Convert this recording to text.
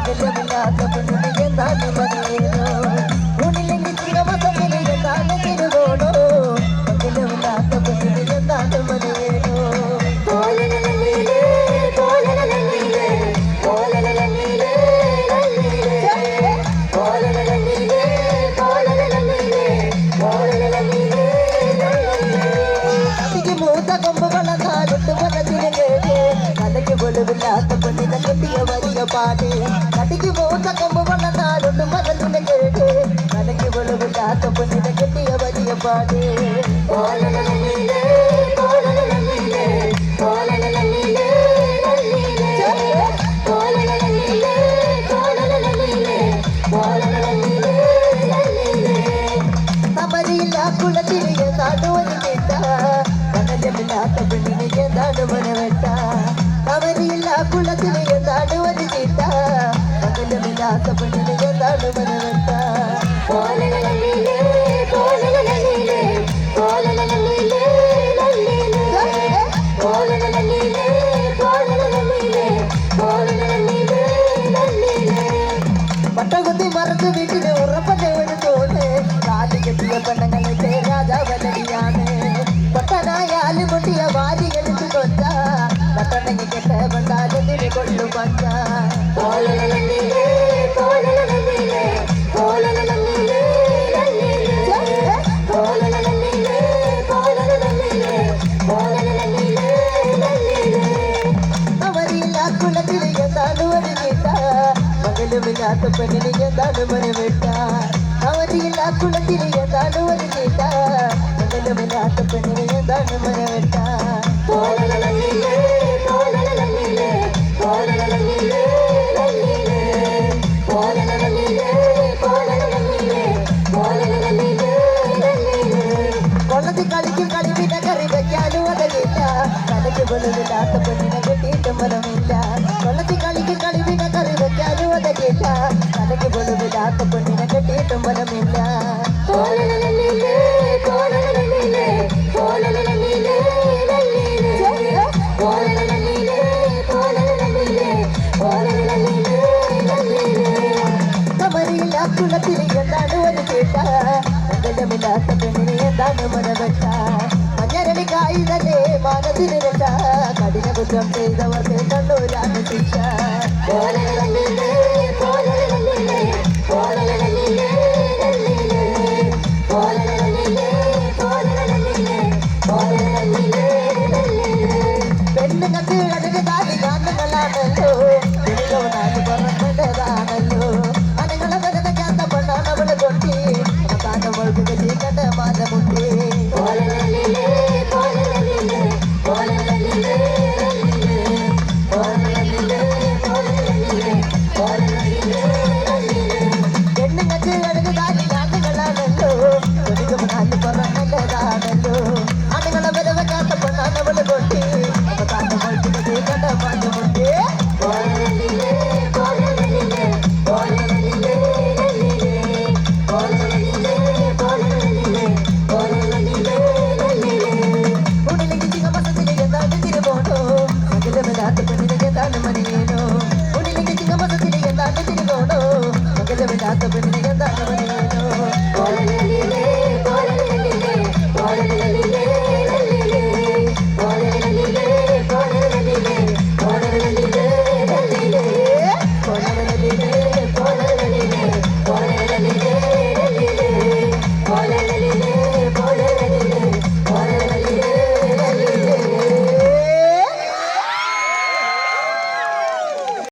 മംഗല്യമില്ലാത്ത പെണ്ണിന് എന്താണ് മനേനോ ഊണില്ലെങ്കിൽ ചിരവസത്തിന് എന്താണ് തിരുവോണോ മംഗല്യമില്ലാത്ത പെണ്ണിന് എന്താണ് മനേനോ മൂത്ത കൊമ്പ് വളർന്നാലുണ്ട് മനസ്സിന് കേട്ട് കലയ്ക്ക് വെളിവില്ലാത്ത പെണ്ണിനെ കെട്ടിയ വലിയ പാട്ട് കടിക്ക് മൂത്ത കൊമ്പ് വളർന്നാലുണ്ട് മനസ്സിന് കേട്ട് കലയ്ക്ക് വെളിവില്ലാത്ത പെണ്ണിനെ കെട്ടിയ വലിയ പാട്ട് സമരിയില്ല കുളത്തിരിയ നാടുവരി കേട്ട കനലമില്ലാത്ത പെണ്ണിനെ എന്താണ് മനവെട്ട സമരിയില്ല കുളത്തിലെ എന്താണ് ഒരു ചീട്ട കനലമില്ലാത്ത പെണ്ണിനെ എന്താണ് മനവെട്ട പട്ടകുത്തി മറച്ച് വീട്ടിലെ ഉറപ്പന്റെ ഒരു തോന്ന് കാലി കെട്ടിയ പെണ്ണങ്ങളെ രാജാവലടിയാണ് പൊട്ടനായാലും കൊണ്ടിയ വാരി എടുത്തു കൊണ്ട നട്ടണങ്ങി കെട്ട കൊണ്ടാലതിന് കൊള്ളു പച്ച അവരില്ല കുളത്തിലെ എന്താണ് ഒരു ചീട്ട മകലുമില്ലാത്ത പെണ്ണിന് എന്താണ് മനവിട്ട അവരില്ല കുളത്തിലെ എന്താണ് ഒരു ചീട്ട മകലുമില്ലാത്ത പെണ്ണിന് എന്താണ് മനവിട്ട കൊള്ളത്തി കളിക്കും കളിപ്പിനെ കറി വയ്ക്കാനും അതലില്ല കലയ്ക്ക് വെളിവില്ലാത്ത പെണ്ണിനെ കെട്ടിയിട്ടും ഫലമില്ല കൊള്ളത്തി കളിക്കും കളിപ്പിനെ കറി വയ്ക്കാനും അതലില്ല കലയ്ക്ക് വെളിവില്ലാത്ത പെണ്ണിനെ കെട്ടിയിട്ടും ഫലമില്ല സമരിയില്ല കുളത്തിൽ എന്താണ് ഒരു കേട്ട മംഗല്യമില്ലാത്ത പെണ്ണിനെ എന്താണ് മനവെട്ട മഞ്ഞരളി കായിതല്ലേ മാനത്തിന് രക്ഷ കഠിന കുറ്റം ചെയ്തവർ